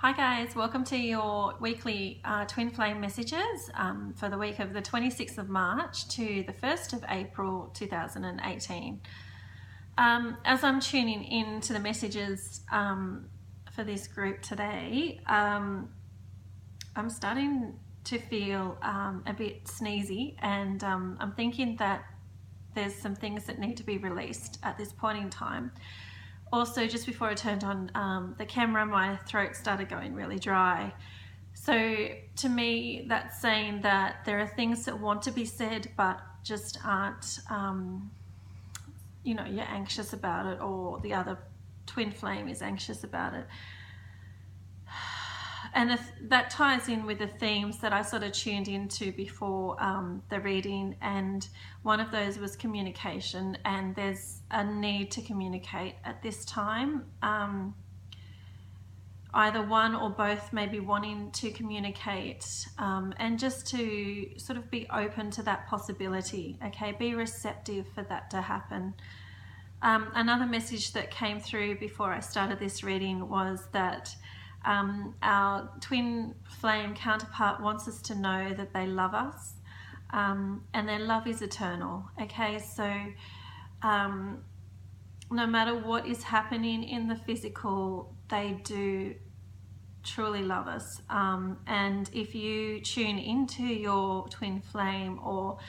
Hi guys, welcome to your weekly twin flame messages for the week of the 26th of March to the 1st of April 2018. As I'm tuning in to the messages for this group today, I'm starting to feel a bit sneezy, and I'm thinking that there's some things that need to be released at this point in time. Also, just before I turned on the camera, my throat started going really dry. So to me, that's saying that there are things that want to be said but just aren't, you're anxious about it, or the other twin flame is anxious about it. And that ties in with the themes that I sort of tuned into before the reading, and one of those was communication, and there's a need to communicate at this time. Either one or both may be wanting to communicate, and just to sort of be open to that possibility, okay? Be receptive for that to happen. Another message that came through before I started this reading was that our twin flame counterpart wants us to know that they love us, and their love is eternal, okay? So no matter what is happening in the physical, they do truly love us. And if you tune into your twin flame or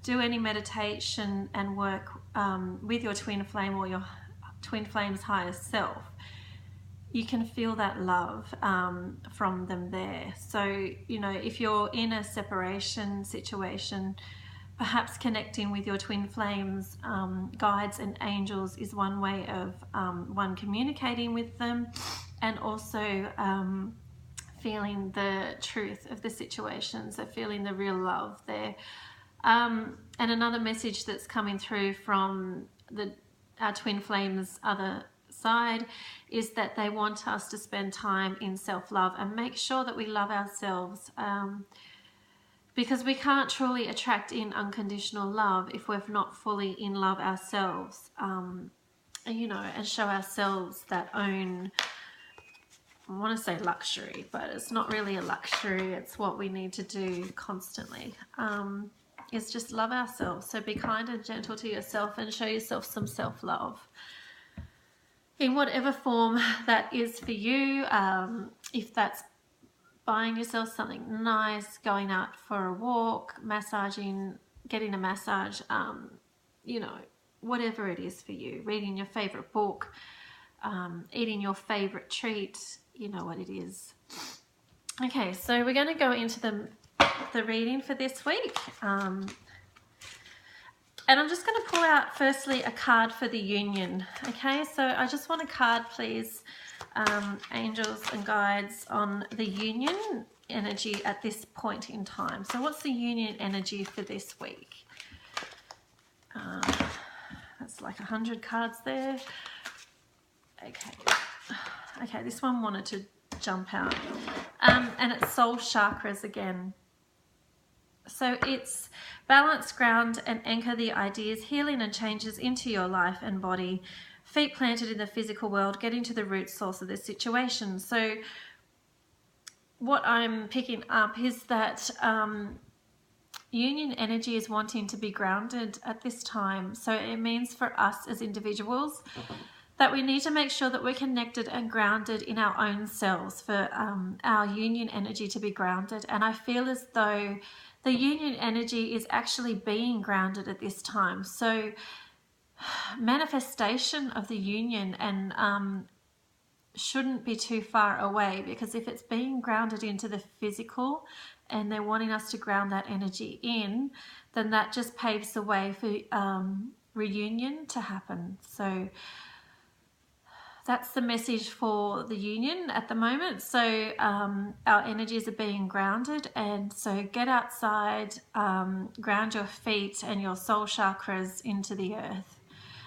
do any meditation and work with your twin flame or your twin flame's higher self, you can feel that love from them there. So, if you're in a separation situation, perhaps connecting with your twin flames, guides and angels is one way of one, communicating with them, and also feeling the truth of the situation, so feeling the real love there. And another message that's coming through from our twin flames' other side is that they want us to spend time in self-love and make sure that we love ourselves, because we can't truly attract in unconditional love if we're not fully in love ourselves, and show ourselves that own, I want to say luxury, but it's not really a luxury, it's what we need to do constantly, is just love ourselves. So be kind and gentle to yourself and show yourself some self-love in whatever form that is for you. If that's buying yourself something nice, going out for a walk, massaging, getting a massage, whatever it is for you, reading your favorite book, eating your favorite treat, you know what it is. Okay, so we're going to go into the reading for this week. And I'm just going to pull out firstly a card for the union. Okay, so I just want a card, please, angels and guides, on the union energy at this point in time. So what's the union energy for this week? That's like 100 cards there. Okay, this one wanted to jump out. And it's soul chakras again. So it's balance, ground and anchor the ideas, healing and changes into your life and body. Feet planted in the physical world, getting to the root source of the situation. So what I'm picking up is that union energy is wanting to be grounded at this time. So it means for us as individuals that we need to make sure that we're connected and grounded in our own selves for our union energy to be grounded. And I feel as though the union energy is actually being grounded at this time. So manifestation of the union and shouldn't be too far away, because if it's being grounded into the physical and they're wanting us to ground that energy in, then that just paves the way for reunion to happen. So that's the message for the union at the moment. So our energies are being grounded, and so get outside, ground your feet and your soul chakras into the earth.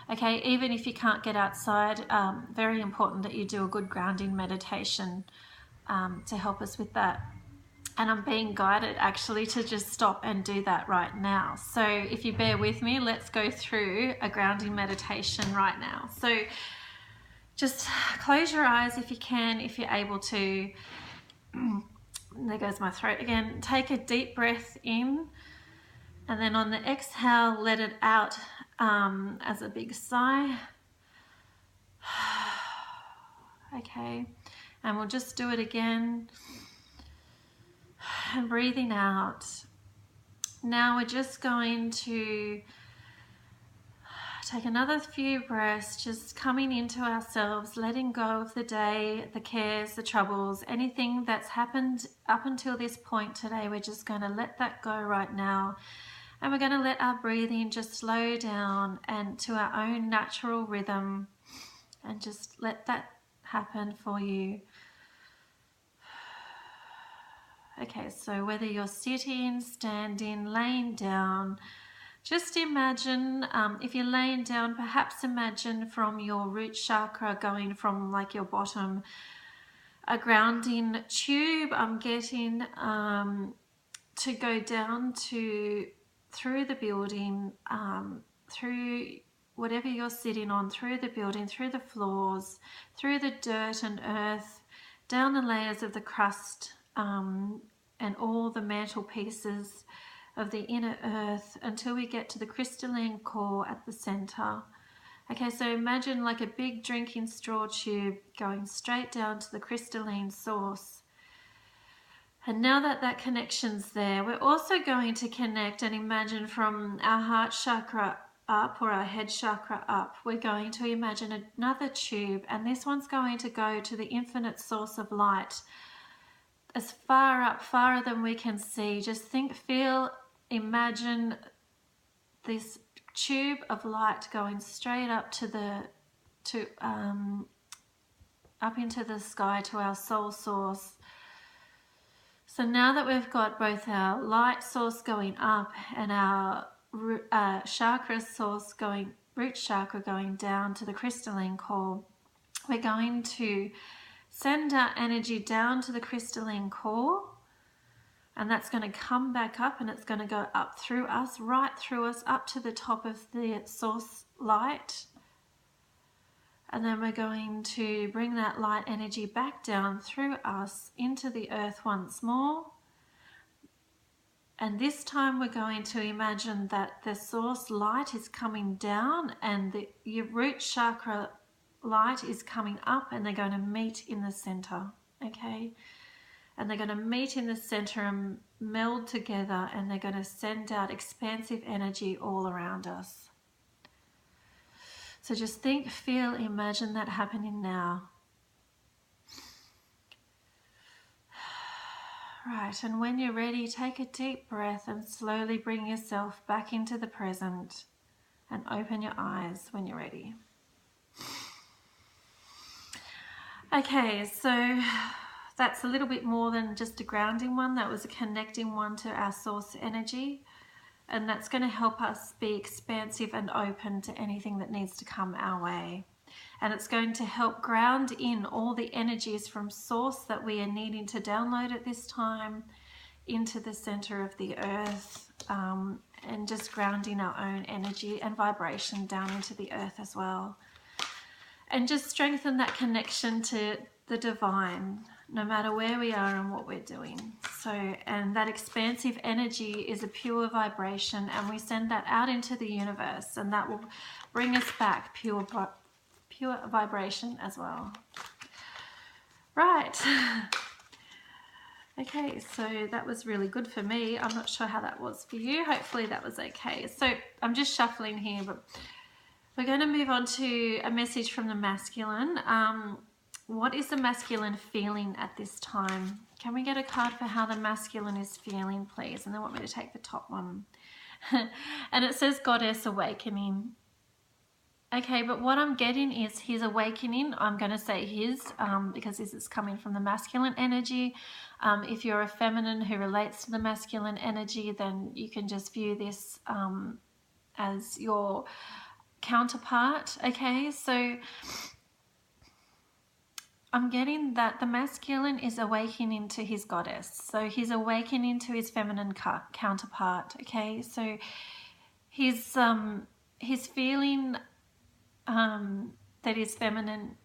Okay, even if you can't get outside, very important that you do a good grounding meditation to help us with that. And I'm being guided actually to just stop and do that right now. So if you bear with me, let's go through a grounding meditation right now. So just close your eyes if you can, if you're able to. There goes my throat again. Take a deep breath in, and then on the exhale, let it out as a big sigh. Okay, and we'll just do it again. And breathing out. Now we're just going to take another few breaths, just coming into ourselves, letting go of the day, the cares, the troubles, anything that's happened up until this point today. We're just going to let that go right now. And we're going to let our breathing just slow down and to our own natural rhythm, and just let that happen for you. Okay, so whether you're sitting, standing, laying down, just imagine, if you're laying down, perhaps imagine from your root chakra going from like your bottom, a grounding tube I'm getting to go down to through the building, through whatever you're sitting on, through the building, through the floors, through the dirt and earth, down the layers of the crust and all the mantle pieces of the inner earth until we get to the crystalline core at the center. Okay, so imagine like a big drinking straw tube going straight down to the crystalline source. And now that that connection's there, we're also going to connect and imagine from our heart chakra up, or our head chakra up, we're going to imagine another tube, and this one's going to go to the infinite source of light, as far up, farther than we can see. Just think, feel, imagine this tube of light going straight up to the up into the sky, to our soul source. So now that we've got both our light source going up and our chakra source going, root chakra going down to the crystalline core, we're going to send our energy down to the crystalline core, and that's going to come back up, and it's going to go up through us, right through us, up to the top of the source light. And then we're going to bring that light energy back down through us into the earth once more. And this time we're going to imagine that the source light is coming down, and your root chakra light is coming up, and they're going to meet in the center. Okay, and they're going to meet in the center and meld together, and they're going to send out expansive energy all around us. So just think, feel, imagine that happening now. Right, and when you're ready, take a deep breath and slowly bring yourself back into the present, and open your eyes when you're ready. Okay, so that's a little bit more than just a grounding one. That was a connecting one to our source energy, and that's going to help us be expansive and open to anything that needs to come our way. And it's going to help ground in all the energies from source that we are needing to download at this time into the center of the earth, and just grounding our own energy and vibration down into the earth as well. And just strengthen that connection to the divine, no matter where we are and what we're doing. So, and that expansive energy is a pure vibration, and we send that out into the universe, and that will bring us back pure vibration as well. Right. Okay, so that was really good for me. I'm not sure how that was for you. Hopefully that was okay. So I'm just shuffling here, but we're going to move on to a message from the masculine. What is the masculine feeling at this time? Can we get a card for how the masculine is feeling, please? And they want me to take the top one. And it says Goddess Awakening. Okay, but what I'm getting is his awakening. I'm going to say his because this is coming from the masculine energy. If you're a feminine who relates to the masculine energy, then you can just view this as your counterpart. Okay, so I'm getting that the masculine is awakening to his goddess. So he's awakening to his feminine counterpart. Okay, so he's feeling that his feminine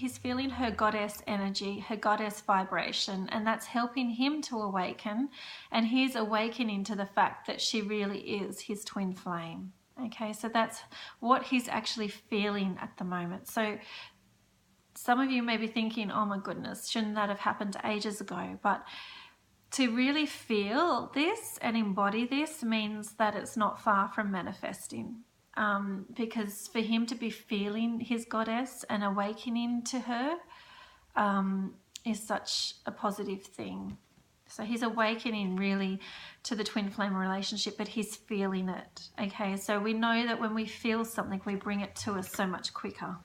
feeling her goddess energy, her goddess vibration, and that's helping him to awaken, and he's awakening to the fact that she really is his twin flame. Okay, so that's what he's actually feeling at the moment. So some of you may be thinking, oh my goodness, shouldn't that have happened ages ago? But to really feel this and embody this means that it's not far from manifesting. Because for him to be feeling his goddess and awakening to her is such a positive thing. So he's awakening really to the twin flame relationship, but he's feeling it. Okay, so we know that when we feel something, we bring it to us so much quicker.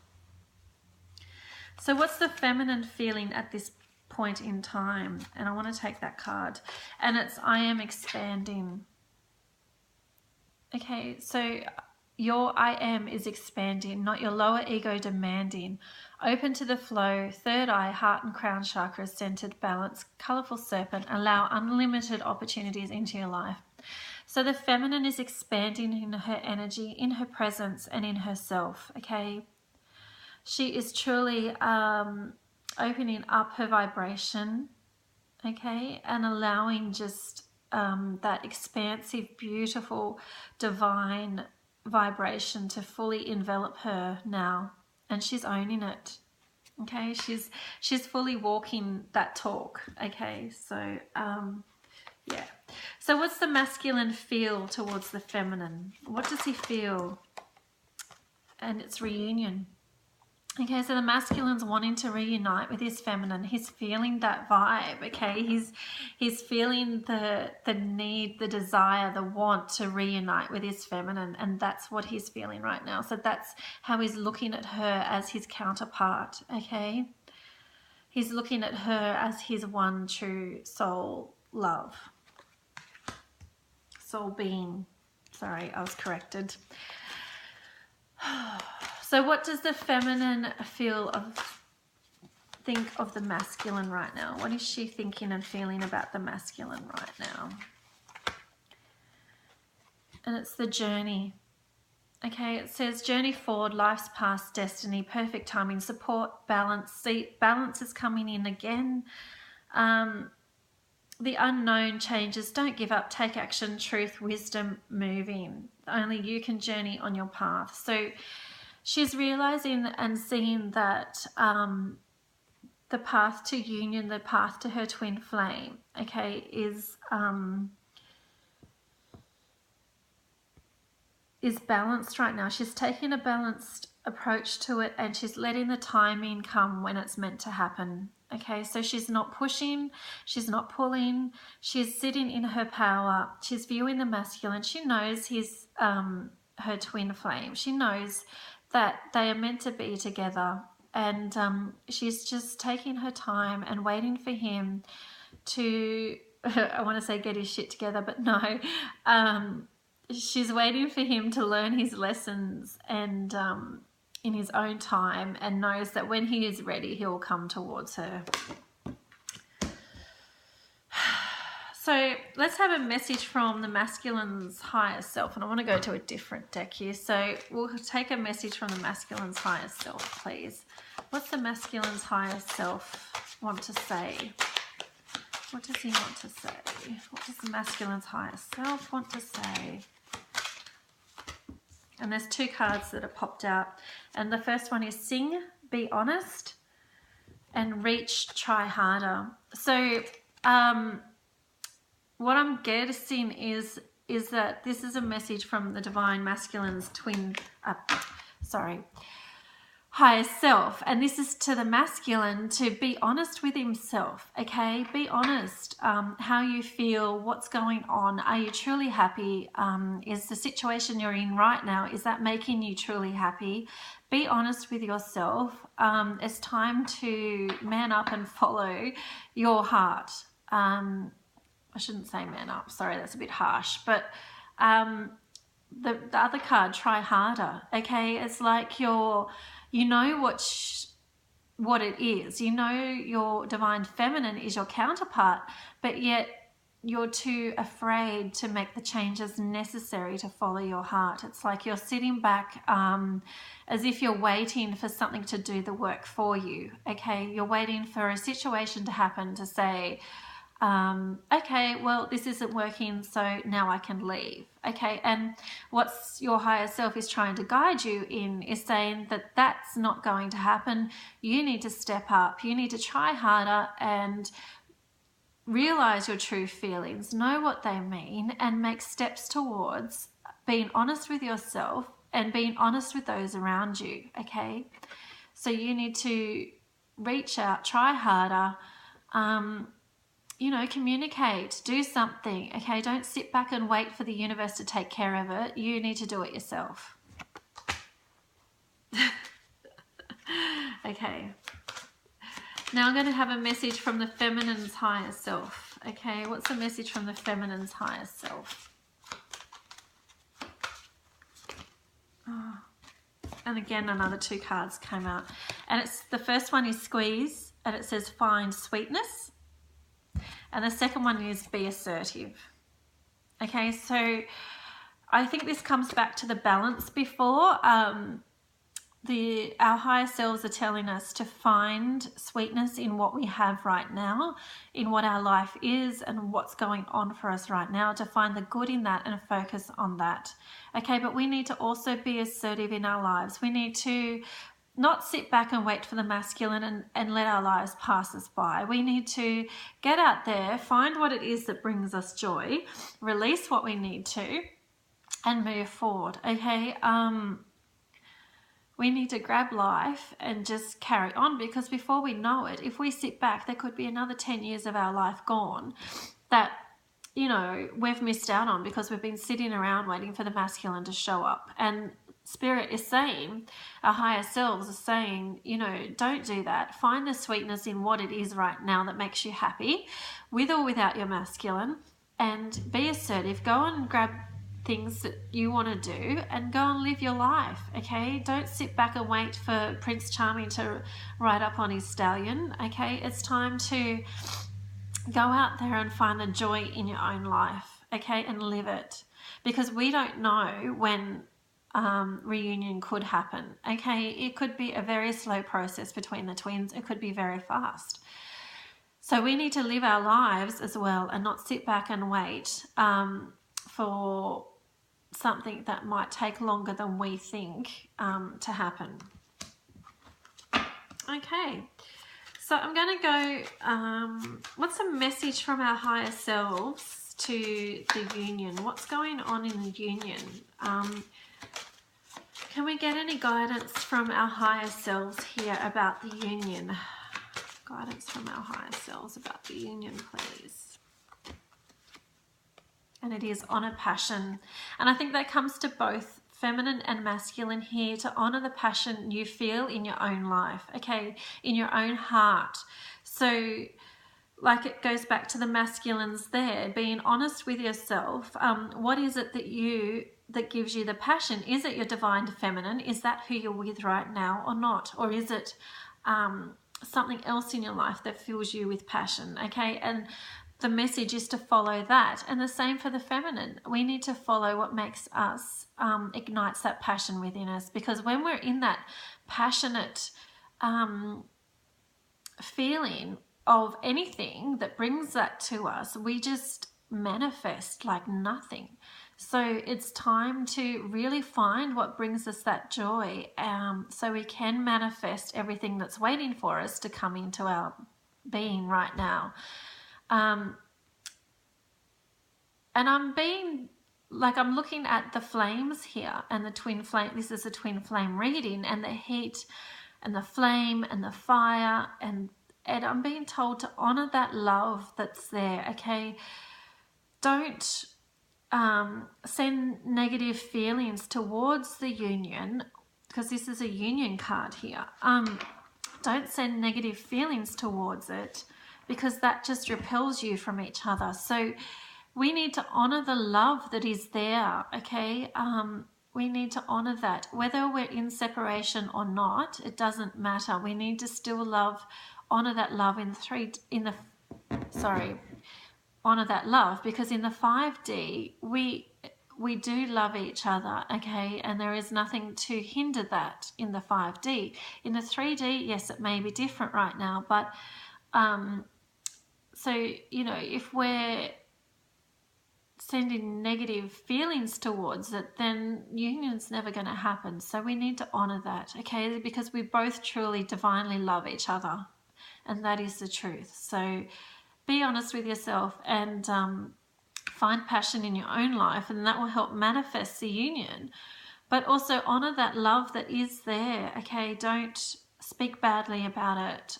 So what's the feminine feeling at this point in time? And I want to take that card, and it's I am expanding. Okay, so your I am is expanding, not your lower ego demanding. Open to the flow, third eye, heart and crown chakras, centered, balanced, colorful serpent. Allow unlimited opportunities into your life. So the feminine is expanding in her energy, in her presence, and in herself. Okay, she is truly opening up her vibration. Okay, and allowing just that expansive, beautiful, divine vibration to fully envelop her now, and she's owning it. Okay, she's fully walking that talk. Okay, so yeah. So what's the masculine feel towards the feminine? What does he feel? And it's reunion. Okay, so the masculine's wanting to reunite with his feminine. He's feeling that vibe, okay? He's feeling the need, the desire, the want to reunite with his feminine, and that's what he's feeling right now. So that's how he's looking at her as his counterpart, okay? He's looking at her as his one true soul love. Soul being. Sorry, I was corrected. So what does the feminine think of the masculine right now? What is she thinking and feeling about the masculine right now? And it's the journey. Okay, it says journey forward, life's past, destiny, perfect timing, support, balance. See, balance is coming in again. The unknown changes. Don't give up. Take action. Truth, wisdom, moving. Only you can journey on your path. So she's realizing and seeing that the path to union, the path to her twin flame, okay, is balanced right now. She's taking a balanced approach to it, and she's letting the timing come when it's meant to happen. Okay, so she's not pushing, she's not pulling, she's sitting in her power. She's viewing the masculine. She knows he's her twin flame. She knows that they are meant to be together, and she's just taking her time and waiting for him to I want to say get his shit together, but no, she's waiting for him to learn his lessons and in his own time, and knows that when he is ready, he will come towards her. So let's have a message from the masculine's higher self, and I want to go to a different deck here. So we'll take a message from the masculine's higher self, please. What's the masculine's higher self want to say? What does he want to say? What does the masculine's higher self want to say? And there's two cards that have popped out. And the first one is sing, be honest, and reach, try harder. So what I'm guessing is that this is a message from the divine masculine's higher self, and this is to the masculine to be honest with himself. Okay, be honest, how you feel, what's going on, are you truly happy, is the situation you're in right now, is that making you truly happy? Be honest with yourself. It's time to man up and follow your heart. I shouldn't say man up, sorry, that's a bit harsh, but the other card, try harder. Okay, it's like you know what it is. You know your divine feminine is your counterpart, but yet you're too afraid to make the changes necessary to follow your heart. It's like you're sitting back as if you're waiting for something to do the work for you. Okay, you're waiting for a situation to happen to say, okay, well, this isn't working, so now I can leave. Okay, and what's your higher self is trying to guide you in is saying that that's not going to happen. You need to step up. You need to try harder and realize your true feelings, know what they mean, and make steps towards being honest with yourself and being honest with those around you. Okay, so you need to reach out, try harder, you know, communicate, do something. Okay, don't sit back and wait for the universe to take care of it. You need to do it yourself. Okay, now I'm going to have a message from the feminine's higher self. Okay, what's the message from the feminine's higher self? Oh. And again, another 2 cards came out, and it's the first one is squeeze, and it says find sweetness, and the second one is be assertive. Okay, so I think this comes back to the balance before. Our higher selves are telling us to find sweetness in what we have right now, in what our life is and what's going on for us right now, to find the good in that and focus on that. Okay, but we need to also be assertive in our lives. We need to not sit back and wait for the masculine and let our lives pass us by. We need to get out there, find what it is that brings us joy, release what we need to, and move forward. Okay, we need to grab life and just carry on, because before we know it, if we sit back, there could be another 10 years of our life gone that, you know, we've missed out on because we've been sitting around waiting for the masculine to show up. And Spirit is saying, our higher selves are saying, you know, don't do that. Find the sweetness in what it is right now that makes you happy, with or without your masculine, and be assertive. Go and grab things that you want to do and go and live your life. Okay, don't sit back and wait for Prince Charming to ride up on his stallion. Okay, it's time to go out there and find the joy in your own life. Okay, and live it, because we don't know when reunion could happen. Okay, it could be a very slow process between the twins. It could be very fast. So we need to live our lives as well and not sit back and wait for something that might take longer than we think to happen. Okay, so I'm going to go, what's a message from our higher selves to the union? What's going on in the union? Can we get any guidance from our higher selves here about the union? Guidance from our higher selves about the union, please. And it is honor passion. And I think that comes to both feminine and masculine here, to honor the passion you feel in your own life, okay, in your own heart. So like it goes back to the masculines there, being honest with yourself. What is it that gives you the passion? Is it your divine feminine? Is that who you're with right now or not? Or is it something else in your life that fills you with passion? Okay, and the message is to follow that. And the same for the feminine. We need to follow what makes us, ignites that passion within us. Because when we're in that passionate feeling of anything that brings that to us, we just manifest like nothing. So it's time to really find what brings us that joy, so we can manifest everything that's waiting for us to come into our being right now. And I'm looking at the flames here and the twin flame. This is a twin flame reading, and the heat and the flame and the fire, and I'm being told to honor that love that's there. Okay, don't send negative feelings towards the union, because this is a union card here. Don't send negative feelings towards it, because that just repels you from each other. So we need to honor the love that is there, okay? We need to honor that. Whether we're in separation or not, it doesn't matter. We need to still honor that love honor that love, because in the 5D we do love each other, okay, and there is nothing to hinder that in the 5D. In the 3D, yes, it may be different right now, but so, you know, if we're sending negative feelings towards it, then union's never going to happen. So we need to honor that, okay, because we both truly divinely love each other, and that is the truth. So be honest with yourself and find passion in your own life, and that will help manifest the union. But also honor that love that is there, okay? Don't speak badly about it,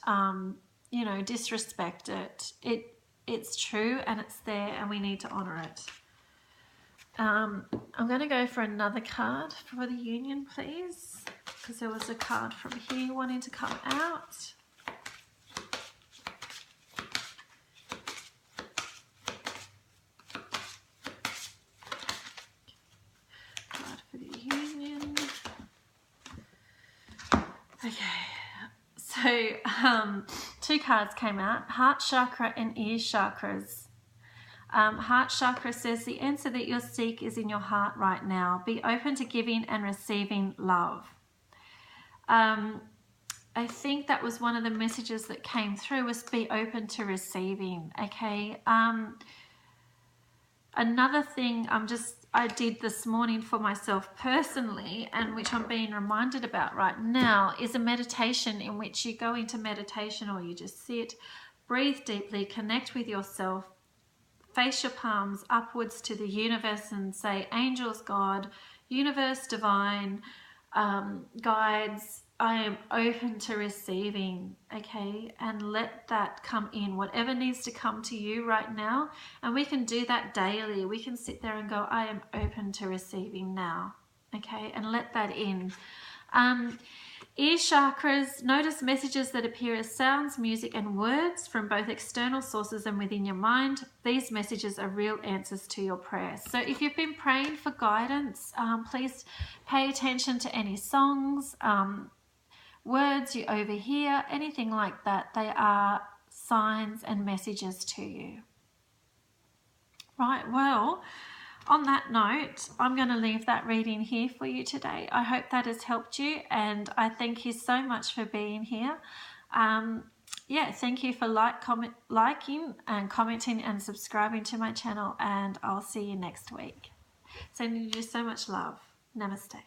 you know, disrespect it. It's true and it's there, and we need to honor it. I'm going to go for another card for the union, please, because there was a card from here wanting to come out. Card for the union. Okay, so 2 cards came out, heart chakra and ear chakras. Heart chakra says the answer that you seek is in your heart right now. Be open to giving and receiving love. I think that was one of the messages that came through, was be open to receiving, okay? Another thing I did this morning for myself personally, and which I'm being reminded about right now, is a meditation in which you go into meditation, or you just sit, breathe deeply, connect with yourself, face your palms upwards to the universe and say, angels, God, universe, divine, guides, I am open to receiving, okay? And let that come in, whatever needs to come to you right now. And we can do that daily. We can sit there and go, I am open to receiving now, okay? And let that in. Ear chakras, notice messages that appear as sounds, music and words from both external sources and within your mind. These messages are real answers to your prayers. So if you've been praying for guidance, please pay attention to any songs, words you overhear, anything like that. They are signs and messages to you. Right, well, on that note, I'm going to leave that reading here for you today. I hope that has helped you, and I thank you so much for being here. Yeah, thank you for liking and commenting and subscribing to my channel, and I'll see you next week. Sending you so much love. Namaste.